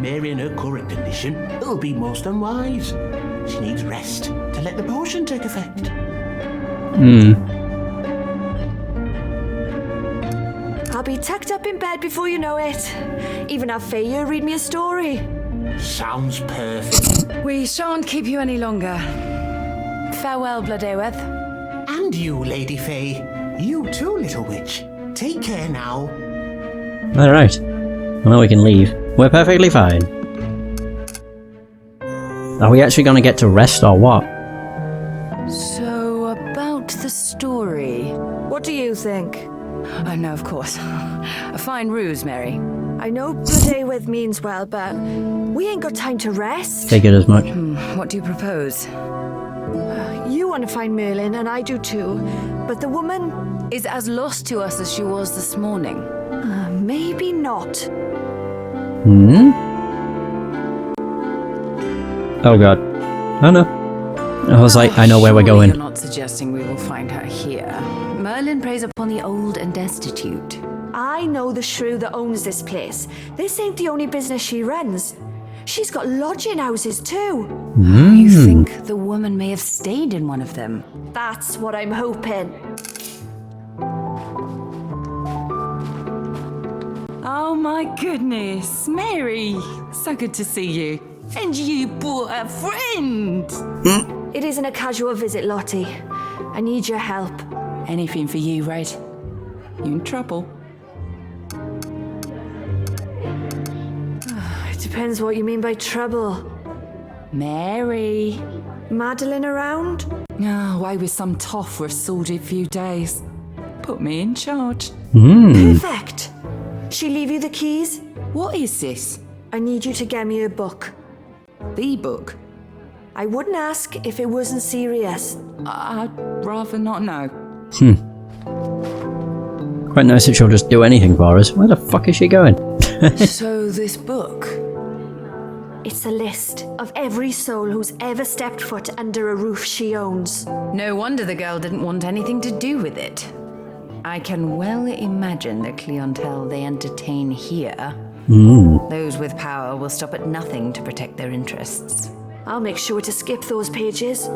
Mary in her current condition, it'll be most unwise. She needs rest to let the potion take effect. I'll be tucked up in bed before you know it. Even have Fey here read me a story. Sounds perfect. We shan't keep you any longer. Farewell, Bloodaweth. And you, Lady Fey. You too, little witch. Take care now. Alright. Well, now we can leave. We're perfectly fine. Are we actually gonna get to rest or what? So, about the story. What do you think? Oh, no, of course. A fine ruse, Mary. I know Bloodaweth means well, but we ain't got time to rest. Figured as much. What do you propose? You want to find Merlin, and I do too. But the woman... Is as lost to us as she was this morning. maybe not. Oh god. Oh no. I was like, I know where we're going. You're not suggesting we will find her here. Merlin preys upon the old and destitute. I know the shrew that owns this place. This ain't the only business she runs. She's got lodging houses too. You think the woman may have stayed in one of them? That's what I'm hoping. Oh my goodness, Mary! So good to see you. And you brought a friend! It isn't a casual visit, Lottie. I need your help. Anything for you, Red. You in trouble? It depends what you mean by trouble. Mary! Madeline around? Oh, away with some toff for a sordid few days. Put me in charge. Perfect. She leave you the keys? What is this? I need you to get me a book. The book? I wouldn't ask if it wasn't serious. I'd rather not know. Quite nice that she'll just do anything for us. Where the fuck is she going? So this book? It's a list of every soul who's ever stepped foot under a roof she owns. No wonder the girl didn't want anything to do with it. I can well imagine the clientele they entertain here. Those with power will stop at nothing to protect their interests. I'll make sure to skip those pages.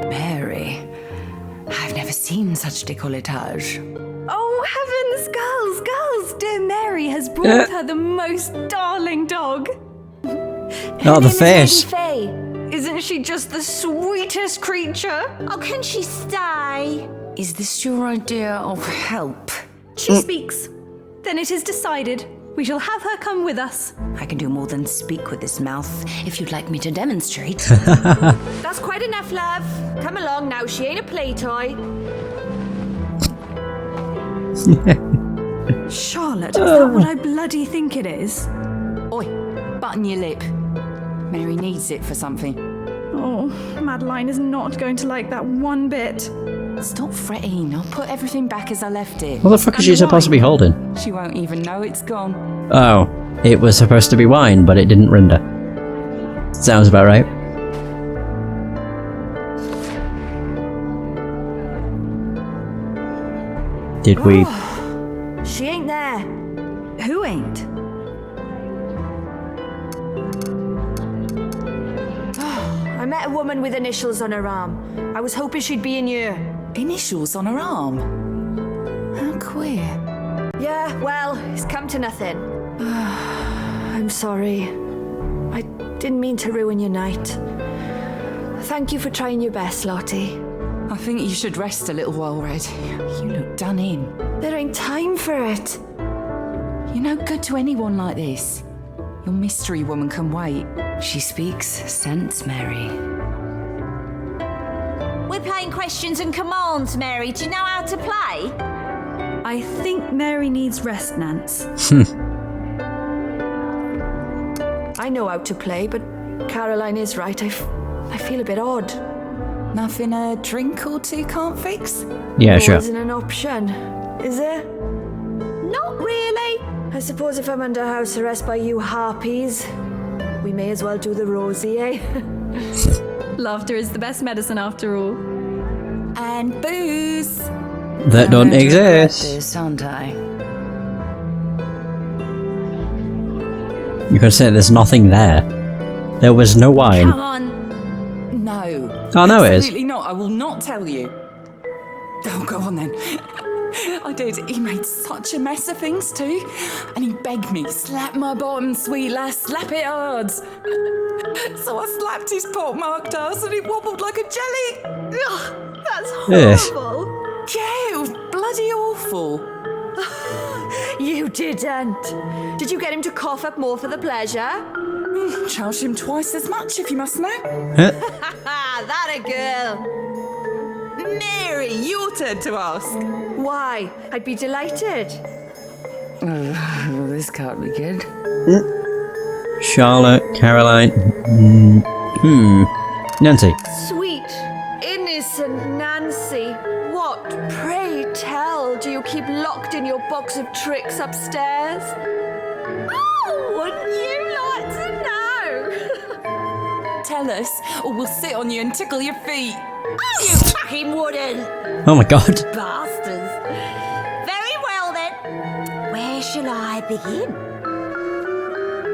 Mary, I've never seen such décolletage. Oh, heavens, girls! Dear Mary has brought her the most darling dog. Oh, the face. Lady Fey. Isn't she just the sweetest creature? Oh, can she stay? Is this your idea of help? She speaks. Then it is decided. We shall have her come with us. I can do more than speak with this mouth, if you'd like me to demonstrate. That's quite enough, love. Come along now, she ain't a play toy. Charlotte, is that what I bloody think it is? Oi, button your lip. Mary needs it for something. Oh, Madeline is not going to like that one bit. Stop fretting, I'll put everything back as I left it. What the fuck is she supposed to be holding? She won't even know it's gone. Oh, it was supposed to be wine, but it didn't render. Sounds about right. Did we... She ain't there. Who ain't? I met a woman with initials on her arm. I was hoping she'd be in here. Initials on her arm? How queer. Yeah, well, it's come to nothing. I'm sorry. I didn't mean to ruin your night. Thank you for trying your best, Lottie. I think you should rest a little while, Red. You look done in. There ain't time for it. You're no good to anyone like this. Your mystery woman can wait. She speaks sense, Mary. We're playing questions and commands, Mary. Do you know how to play? I think Mary needs rest, Nance. I know how to play, but Caroline is right. I feel a bit odd. Nothing a drink or two can't fix? Yeah, sure. Isn't an option, is there? Not really. I suppose if I'm under house arrest by you harpies, we may as well do the rosy, eh? Laughter is the best medicine after all. And booze. That don't I'm going to regret exist. this, aren't I? You could say there's nothing there. There was no wine. Come on. No. Oh, no, it is. Absolutely not. I will not tell you. Oh, go on then. I did. He made such a mess of things too. And he begged me, slap my bottom, sweet lass, slap it hard. So I slapped his pock-marked ass and it wobbled like a jelly. Ugh, that's Yes. horrible. Yeah, it was bloody awful. You didn't. Did you get him to cough up more for the pleasure? Charged him twice as much, if you must know. Ah, that a girl. Mary, your turn to ask. Why? I'd be delighted. Well, this can't be good. Charlotte, Caroline. Nancy. Sweet, innocent Nancy. What, pray tell, do you keep locked in your box of tricks upstairs? Oh, wouldn't you like to know? Tell us, or we'll sit on you and tickle your feet. Oh, you fucking wouldn't, Oh my god. bastards. Very well then. Where shall I begin?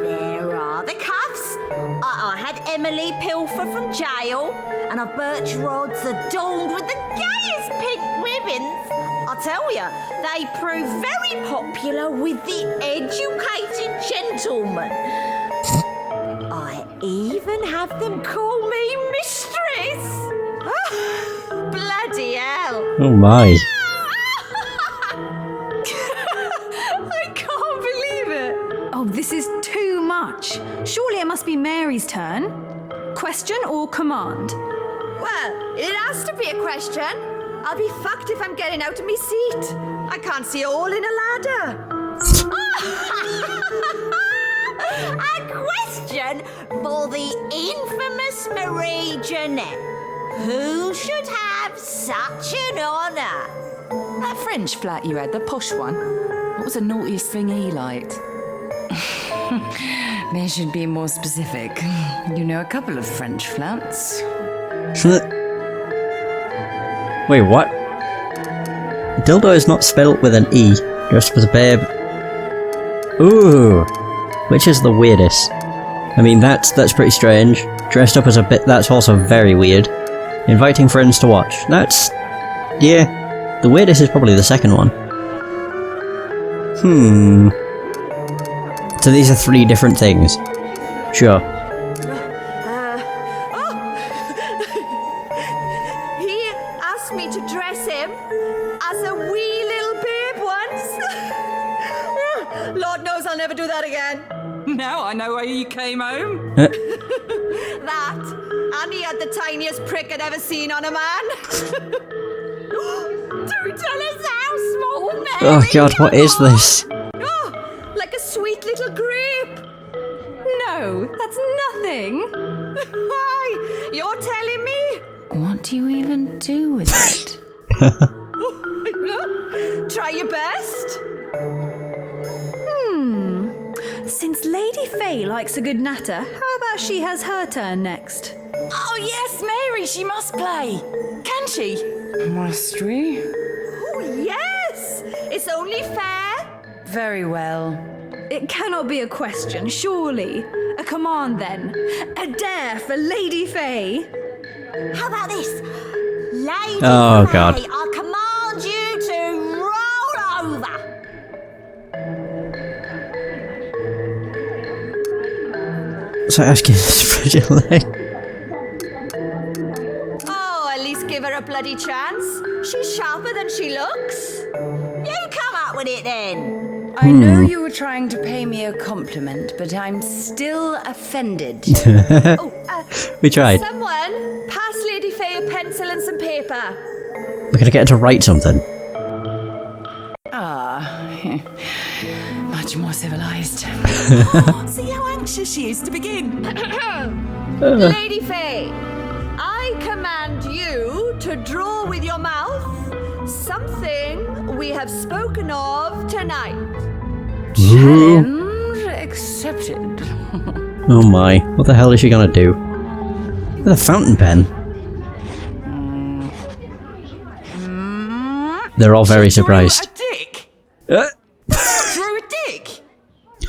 There are the cuffs. I had Emily pilfer from jail, and our birch rods adorned with the gayest pink ribbons. I tell you, they prove very popular with the educated gentlemen. I even have them call me mistress. Bloody hell. Oh my. I can't believe it. Oh, this is too much. Surely it must be Mary's turn. Question or command? Well, it has to be a question. I'll be fucked if I'm getting out of my seat. I can't see a hole in a ladder. A question for the infamous Marie Jeanette. Who should have such an honour? That French flat you had, the posh one. What was the naughtiest thing he liked? They should be more specific. You know a couple of French flats. Wait, what? Dildo is not spelled with an E, just with a babe. Ooh. Which is the weirdest? I mean, that's pretty strange. Dressed up as a bit, that's also very weird. Inviting friends to watch. That's... yeah. The weirdest is probably the second one. So these are 3 different things. Sure. He asked me to dress him as a wee little babe once. Lord knows I'll never do that again. Now I know why you came home. That, and he had the tiniest prick I'd ever seen on a man. Do tell us how small, Mary. Oh god, what is this? Oh, like a sweet little grape. No, that's nothing. Why? You're telling me? What do you even do with it? Try your best. Since Lady Fey likes a good natter, how about she has her turn next? Oh yes, Mary, she must play. Can she? Must we? Oh, yes. It's only fair. Very well. It cannot be a question, surely. A command then. A dare for Lady Fey. How about this? Lady Oh, Fey, God. I command you to roll over. So asking this for your leg. Oh, at least give her a bloody chance. She's sharper than she looks. You come up with it then. I know you were trying to pay me a compliment, but I'm still offended. We tried. Someone pass Lady Fey a pencil and some paper. We're gonna get her to write something. Much more civilized. See how anxious she is to begin. Lady Fey, I command you to draw with your mouth something we have spoken of tonight. Challenge accepted. Oh my, what the hell is she gonna do? With a fountain pen? They're all very surprised. A dick? Uh, Drew a dick?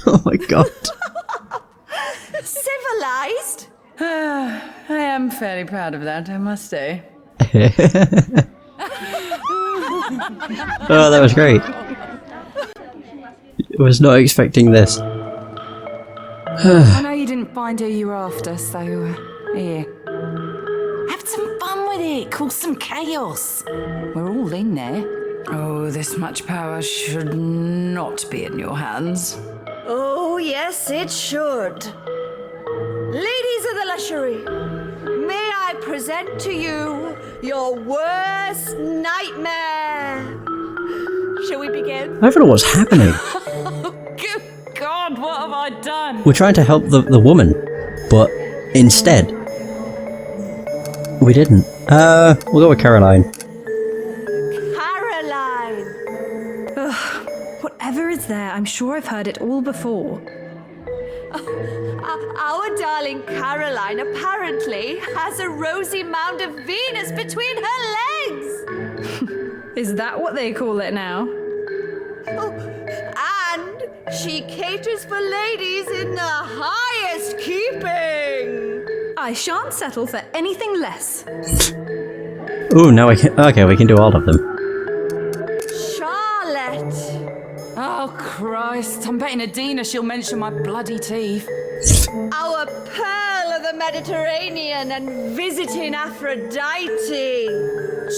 oh my god. fairly proud of that, I must say. Oh, that was great. I was not expecting this. I know you didn't find who you were after, so here. Have some fun with it. Cause some chaos. We're all in there. Oh, this much power should not be in your hands. Oh, yes, it should. Ladies of the Lushery, may I present to you your worst nightmare? Shall we begin? I don't know what's happening. Good God, what have I done? We're trying to help the woman, but instead, we didn't. We'll go with Caroline. Caroline. Whatever is there, I'm sure I've heard it all before. Our darling Caroline apparently has a rosy mound of Venus between her legs. Is that what they call it now? Oh, and she caters for ladies in the highest keeping. I shan't settle for anything less. Ooh, now we can. Okay, we can do all of them. Charlotte. Oh, Christ. I'm betting Adina she'll mention my bloody teeth. Our pearl of the Mediterranean and visiting Aphrodite.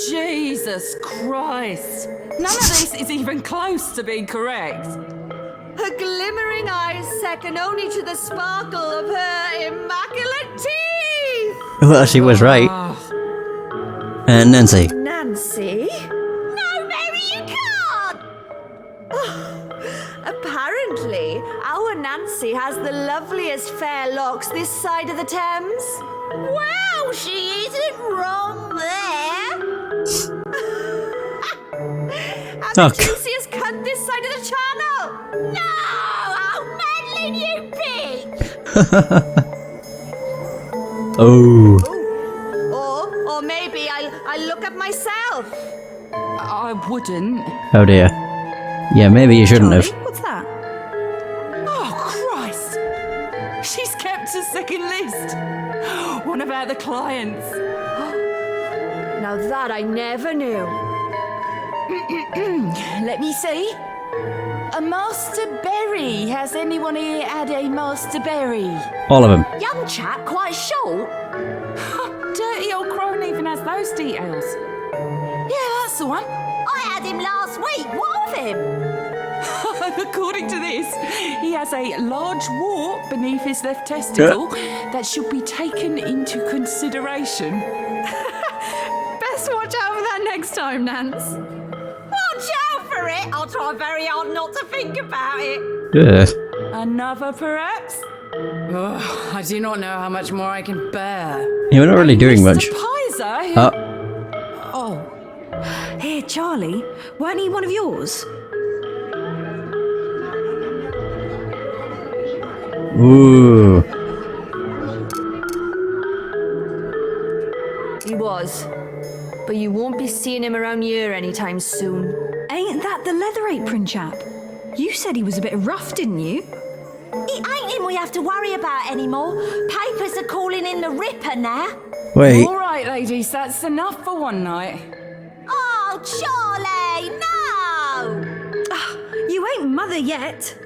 Jesus Christ. None of this is even close to being correct. Her glimmering eyes second only to the sparkle of her immaculate teeth. Well, she was right. And Nancy. Nancy? No, Mary, you can't! Apparently, our Nancy has the loveliest fair locks this side of the Thames. Well, she isn't wrong there. And the juiciest cunt this side of the channel. No! Oh, Madeline, you pig! Oh. Or maybe I look up myself. I wouldn't. Oh dear. Yeah, maybe you shouldn't have. What's that? Oh, Christ! She's kept a second list. One about the clients. Now that I never knew. Let me see. A Master Berry. Has anyone here had a Master Berry? All of them. Young chap, quite short. Dirty old crone even has those details. Yeah, that's the one. I had him last week. What of him? According to this, he has a large wart beneath his left testicle that should be taken into consideration. Best watch out for that next time, Nance. Watch out for it. I'll try very hard not to think about it. Ugh. Another, perhaps? Oh, I do not know how much more I can bear. Yeah, we're not really doing much. Pizer? Oh. Here, Charlie, weren't he one of yours? Ooh. He was. But you won't be seeing him around here anytime soon. Ain't that the leather apron chap? You said he was a bit rough, didn't you? It ain't him we have to worry about anymore. Papers are calling in the Ripper now. Wait. All right, ladies, that's enough for one night. Oh, Charlie, no! You ain't mother yet.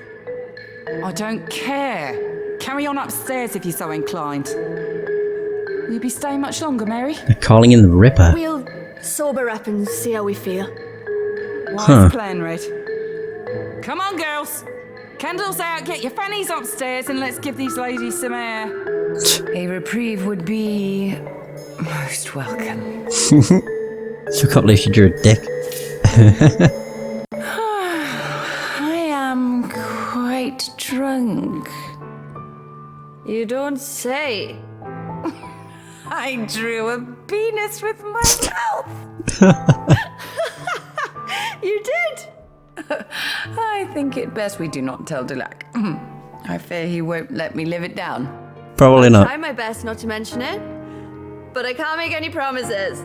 I don't care. Carry on upstairs if you're so inclined. Will you be staying much longer, Mary? They're calling in the Ripper. We'll sober up and see how we feel. Wise plan, Red. Come on, girls. Candles out, get your fannies upstairs, and let's give these ladies some air. A reprieve would be most welcome. So I can't believe she drew a dick. I am quite drunk. You don't say. I drew a penis with my mouth. You did? I think it best we do not tell Du Lac. I fear he won't let me live it down. Probably not. Try my best not to mention it, but I can't make any promises.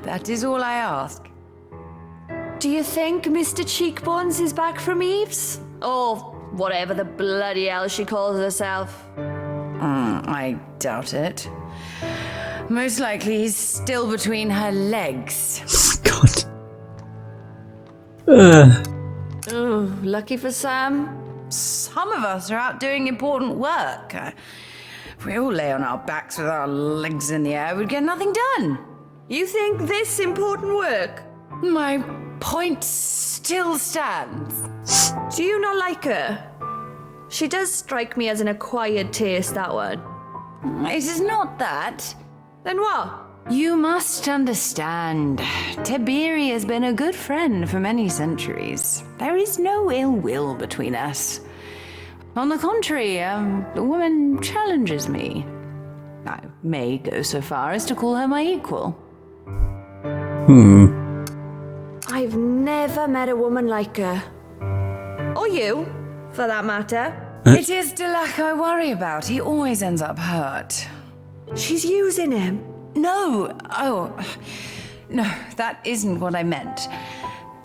That is all I ask. Do you think Mr. Cheekbones is back from Eve's? Or whatever the bloody hell she calls herself. I doubt it. Most likely he's still between her legs. God. Oh, lucky for Sam. Some of us are out doing important work. If we all lay on our backs with our legs in the air, we'd get nothing done. You think this important work? My point still stands. Do you not like her? She does strike me as an acquired taste, that one. It is not that. Then what? You must understand, Tiberi has been a good friend for many centuries. There is no ill will between us. On the contrary, the woman challenges me. I may go so far as to call her my equal. I've never met a woman like her. Or you, for that matter. It is Du Lac I worry about. He always ends up hurt. She's using him. No, no, that isn't what I meant.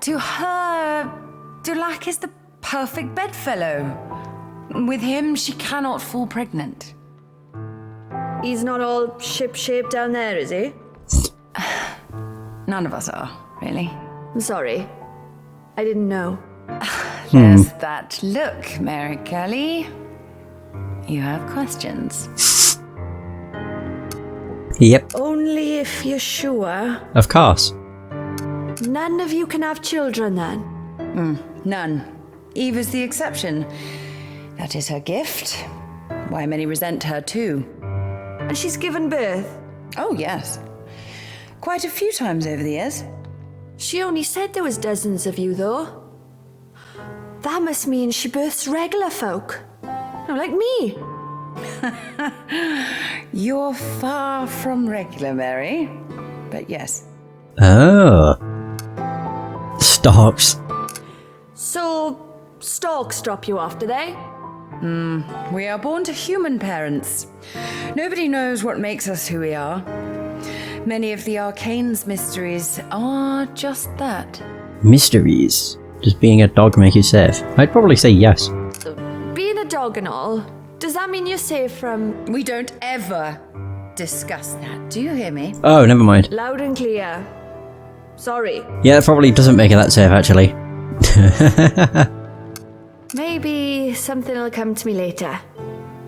To her, Du Lac is the perfect bedfellow. With him, she cannot fall pregnant. He's not all ship-shape down there, is he? None of us are, really. I'm sorry. I didn't know. There's that look, Mary Kelly. You have questions. Yep, Only if you're sure. of course. None of you can have children, then? None. Eve is the exception. That is her gift. Why many resent her, too. And she's given birth? Oh, yes. Quite a few times over the years. She only said there was dozens of you, though. That must mean she births regular folk. No, like me. You're far from regular, Mary. But yes. Oh. Stalks. So, stalks drop you off, do they? We are born to human parents. Nobody knows what makes us who we are. Many of the arcane's mysteries are just that. Mysteries. Does being a dog make you safe? I'd probably say yes. Being a dog and all, does that mean you're safe from... We don't ever discuss that. Do you hear me? Oh, never mind. Loud and clear. Sorry. Yeah, it probably doesn't make it that safe, actually. Maybe something will come to me later.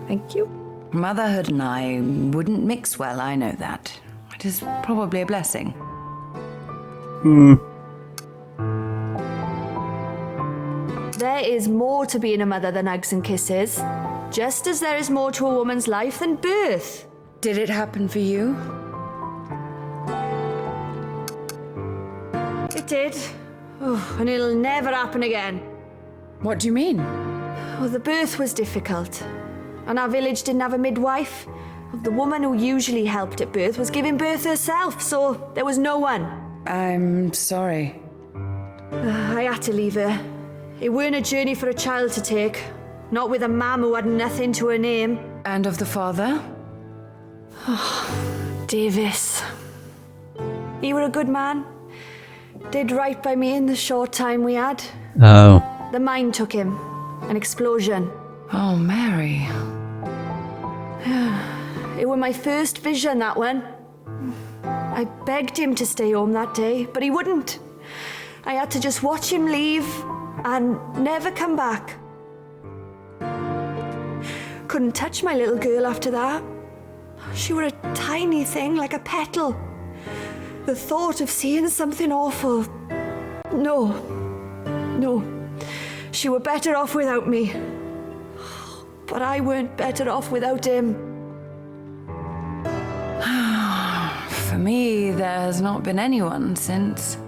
Thank you. Motherhood and I wouldn't mix well, I know that. It is probably a blessing. There is more to being a mother than hugs and kisses. Just as there is more to a woman's life than birth. Did it happen for you? It did. Oh, and it'll never happen again. What do you mean? Oh, the birth was difficult. And our village didn't have a midwife. The woman who usually helped at birth was giving birth herself, so there was no one. I'm sorry. I had to leave her. It weren't a journey for a child to take. Not with a mam who had nothing to her name. And of the father? Davis. He were a good man. Did right by me in the short time we had. Oh. The mine took him. An explosion. Oh, Mary. It were my first vision, that one. I begged him to stay home that day, but he wouldn't. I had to just watch him leave and never come back. Couldn't touch my little girl after that. She were a tiny thing, like a petal. The thought of seeing something awful... No. She were better off without me. But I weren't better off without him. For me, there has not been anyone since.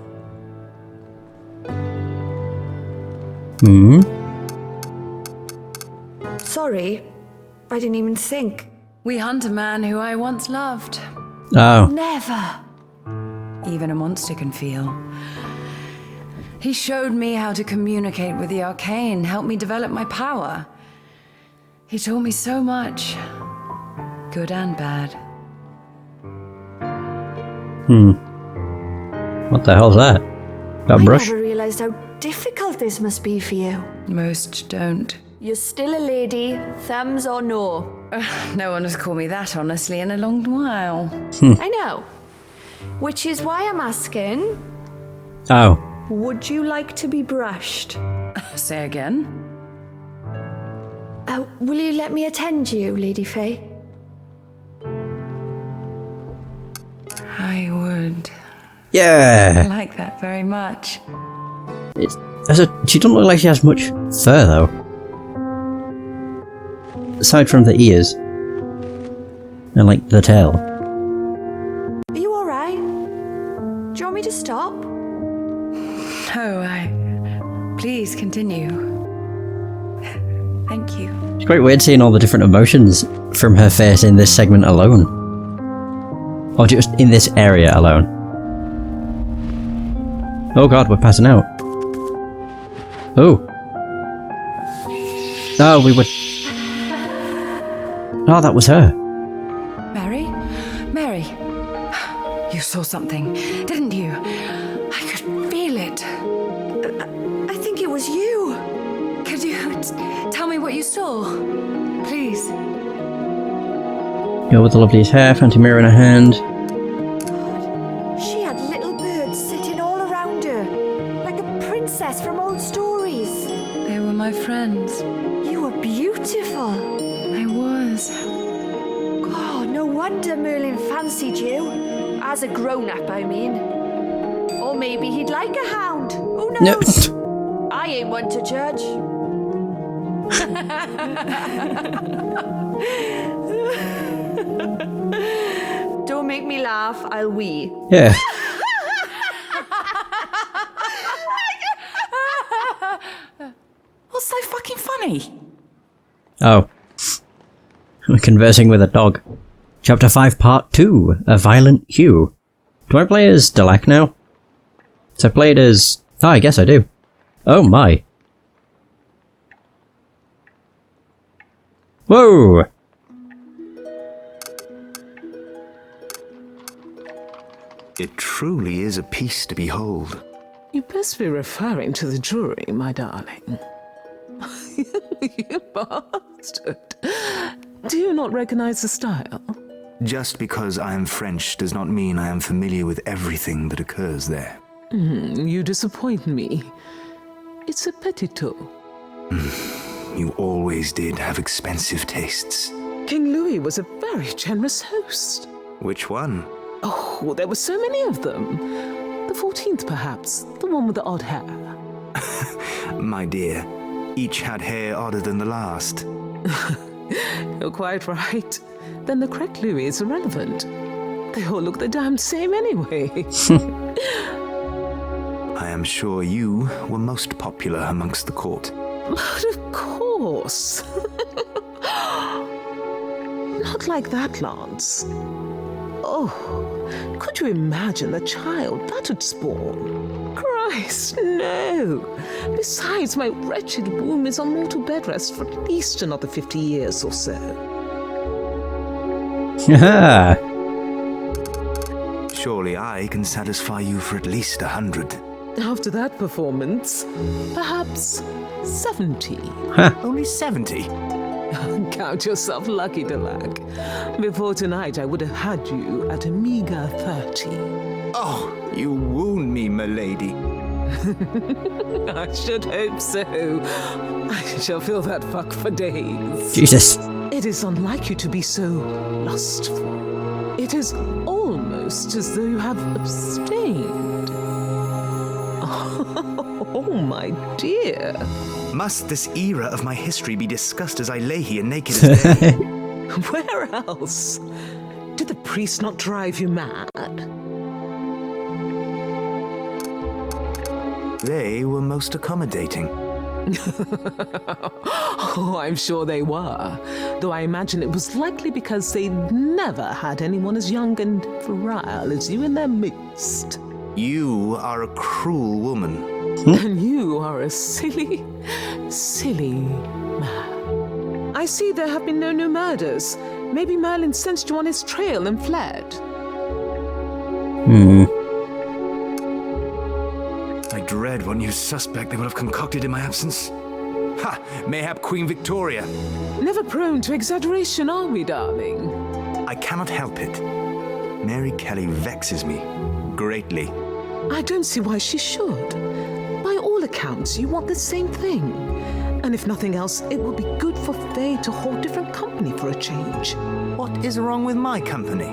Sorry, I didn't even think. We hunt a man who I once loved. Oh. Never. Even a monster can feel. He showed me how to communicate with the arcane, helped me develop my power. He taught me so much. Good and bad. What the hell's that? Got a brush? I never realized how difficult this must be for you. Most don't. You're still a lady, thumbs or no. No one has called me that, honestly, in a long while. I know. Which is why I'm asking, Oh. would you like to be brushed? Say again? Will you let me attend you, Lady Fey? I would Yeah. like that very much. She doesn't look like she has much fur, though. Aside from the ears. And, like, the tail. Are you alright? Do you want me to stop? Please continue. Thank you. It's quite weird seeing all the different emotions from her face in this segment alone. Or just in this area alone. Oh god, we're passing out. Oh. Oh, we were... Oh, that was her. Mary? Mary! You saw something, didn't you? I could feel it. I think it was you. Could you tell me what you saw? Please. Girl with the loveliest hair, fancy mirror in her hand. She had little birds sitting all around her, like a princess from old stories. They were my friends. You were beautiful. I was. Oh, no wonder Merlin fancied you. As a grown-up, I mean. Or maybe he'd like a hound. Who knows? No. I ain't one to judge. Don't make me laugh, I'll wee. Yeah. What's so fucking funny? Oh. We're conversing with a dog. Chapter 5, Part 2, A Violent Hue. Do I play as Du Lac now? So I played as... Oh, I guess I do. Oh my. Whoa! It truly is a piece to behold. You best be referring to the jewelry, my darling. You bastard. Do you not recognize the style? Just because I am French does not mean I am familiar with everything that occurs there. You disappoint me. It's a petito. You always did have expensive tastes. King Louis was a very generous host. Which one? Oh, there were so many of them. The 14th, perhaps. The one with the odd hair. My dear, each had hair odder than the last. You're quite right. Then the correct Louis is irrelevant. They all look the damn same anyway. I am sure you were most popular amongst the court. But of course. Not like that, Lance. Oh, could you imagine the child that would spawn? Christ, no. Besides, my wretched womb is on mortal bed rest for at least another 50 years or so. Haha. Surely I can satisfy you for at least 100. After that performance, perhaps 70. Only 70? Count yourself lucky, Du Lac. Before tonight, I would have had you at a meager 30. Oh, you wound me, milady. I should hope so. I shall feel that fuck for days. Jesus. It is unlike you to be so lustful. It is almost as though you have abstained. Oh, my dear. Must this era of my history be discussed as I lay here naked as day? Where else? Did the priest not drive you mad? They were most accommodating. Oh, I'm sure they were. Though I imagine it was likely because they'd never had anyone as young and virile as you in their midst. You are a cruel woman. And you are a silly, silly man. I see there have been no new murders. Maybe Merlin sensed you on his trail and fled. I dread what new suspect they would have concocted in my absence. Ha! Mayhap Queen Victoria. Never prone to exaggeration, are we, darling? I cannot help it. Mary Kelly vexes me greatly. I don't see why she should. By all accounts, you want the same thing. And if nothing else, it would be good for Fey to hold different company for a change. What is wrong with my company?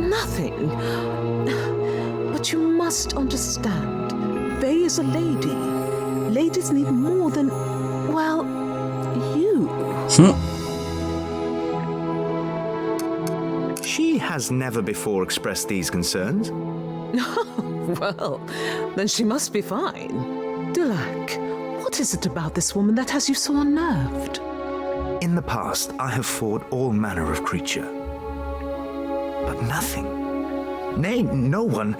Nothing. But you must understand, Fey is a lady. Ladies need more than, well, you. She has never before expressed these concerns. Well, then she must be fine. Du Lac, what is it about this woman that has you so unnerved? In the past, I have fought all manner of creature. But nothing, nay, no one,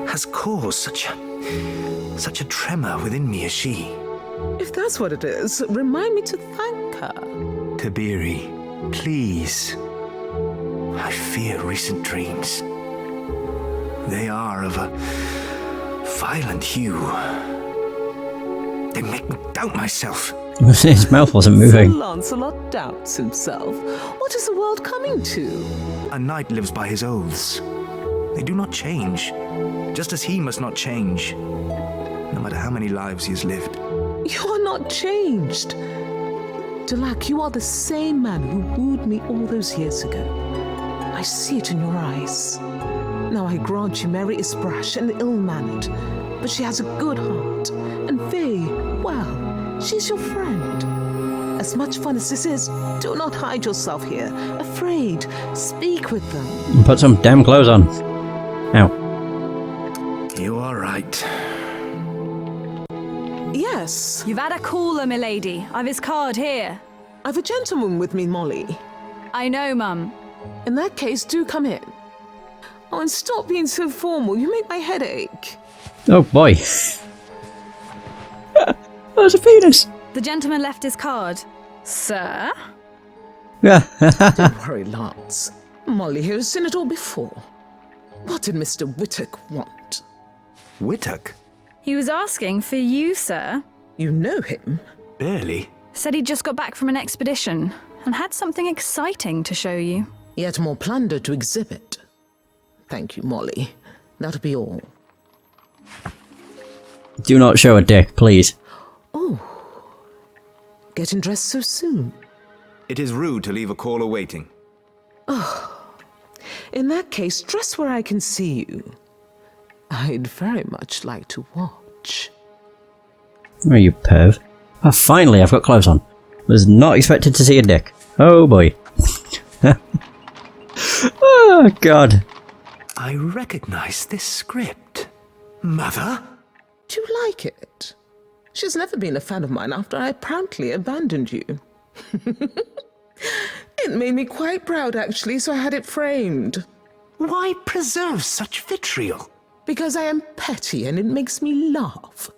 has caused such a tremor within me as she. If that's what it is, remind me to thank her. Tabiri, please. I fear recent dreams. They are of a violent hue. They make me doubt myself. His mouth wasn't moving. Sir Lancelot doubts himself. What is the world coming to? A knight lives by his oaths. They do not change, just as he must not change, no matter how many lives he has lived. You are not changed. Du Lac, you are the same man who wooed me all those years ago. I see it in your eyes. Now I grant you Mary is brash and ill-mannered, but she has a good heart. And Fey, well, she's your friend. As much fun as this is, do not hide yourself here. Afraid, speak with them. And put some damn clothes on. Ow. You are right. Yes, You've had a caller, milady. I've his card here. I've a gentleman with me, Molly. I know, Mum. In that case, do come in. Oh, and stop being so formal. You make my head ache. Oh boy. There's a penis. The gentleman left his card. Sir? Yeah. Don't worry, Lance. Molly here has seen it all before. What did Mr. Whittock want? Whittock? He was asking for you, sir. You know him? Barely. Said he'd just got back from an expedition and had something exciting to show you. Yet more plunder to exhibit. Thank you, Molly. That'll be all. Do not show a dick, please. Oh. Getting dressed so soon? It is rude to leave a caller waiting. In that case, dress where I can see you. I'd very much like to watch. Oh, you perv. Oh, finally, I've got clothes on. Was not expected to see a dick. Oh boy. Oh, God. I recognize this script. Mother? Do you like it? She's never been a fan of mine after I proudly abandoned you. It made me quite proud, actually, so I had it framed. Why preserve such vitriol? Because I am petty and it makes me laugh.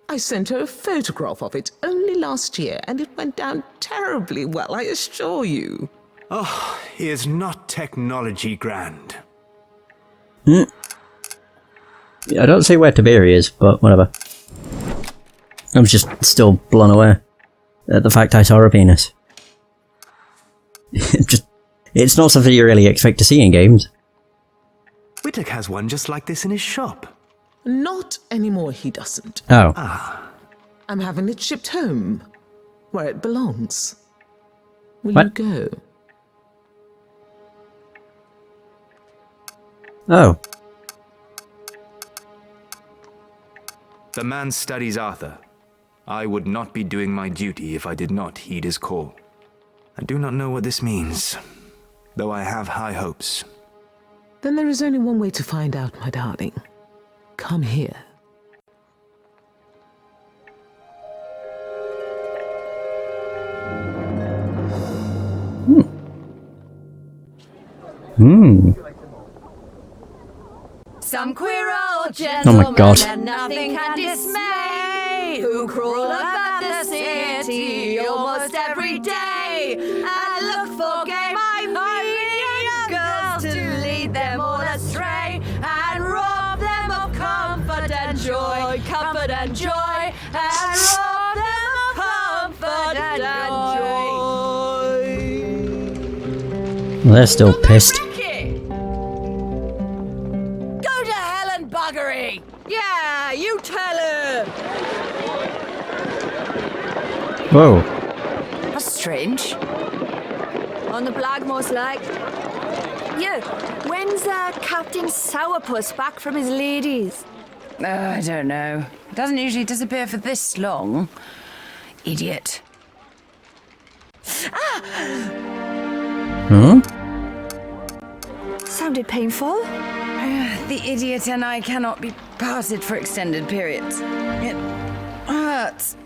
I sent her a photograph of it only last year, and it went down terribly well, I assure you. Oh, is not technology grand? Yeah, I don't see where Tiberi is, but whatever. I'm just still blown away at the fact I saw a penis. It's not something you really expect to see in games. Whittock has one just like this in his shop. Not anymore, he doesn't. Oh. I'm having it shipped home, where it belongs. Will What? you go? Oh. The man studies Arthur. I would not be doing my duty if I did not heed his call. I do not know what this means, though I have high hopes. Then there is only one way to find out, my darling. Come here. Some queer old Oh gentleman my God. that nothing can dismay, who crawl about the city almost every day and look for gay young girls to lead them all astray and rob them of comfort and joy, and rob them of comfort They're still pissed. Go to hell and buggery! Yeah, you tell her! Whoa. That's strange. On the Blackmore's like. Yeah, when's Captain Sourpuss back from his ladies? I don't know. Doesn't usually disappear for this long. Idiot. Huh? Sounded painful. The idiot and I cannot be parted for extended periods. It hurts.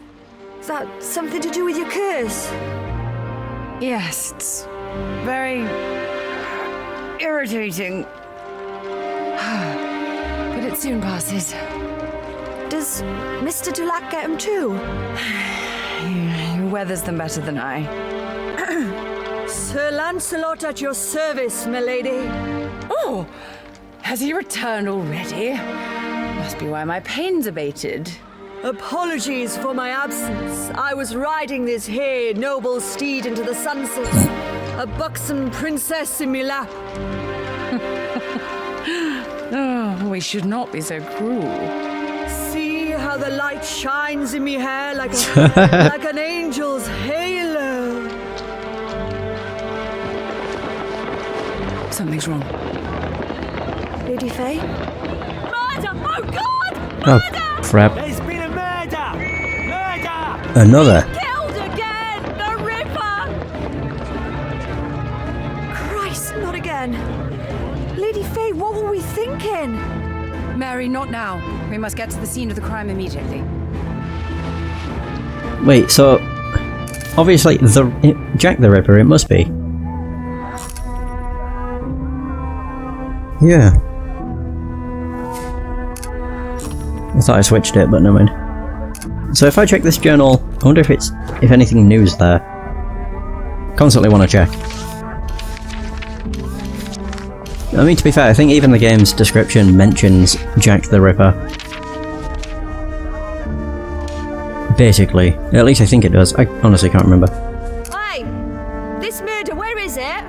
Is that something to do with your curse? Yes, it's very irritating. But it soon passes. Does Mr. Du Lac get him too? He weathers them better than I. Sir Lancelot at your service, milady. Oh, has he returned already? Must be why my pain's abated. Apologies for my absence. I was riding this here noble steed into the sunset. A buxom princess in me lap. Oh, we should not be so cruel. See how the light shines in me hair like an angel's halo. Something's wrong. Lady Fey? Murder! Oh God! Oh, crap. There's been a murder! Murder! Another. Killed again! The Ripper! Christ, not again. Lady Fey, what were we thinking? Mary, not now. We must get to the scene of the crime immediately. Wait, so obviously Jack the Ripper, it must be. Yeah. I thought I switched it, but never mind. So if I check this journal, I wonder if anything new's there. Constantly want to check. I mean, to be fair, I think even the game's description mentions Jack the Ripper. Basically. At least I think it does. I honestly can't remember. Hey! This murder, where is it?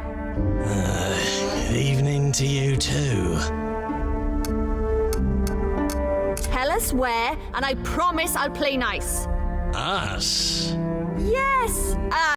Evening to you too. Tell us where, and I promise I'll play nice. Us? Yes!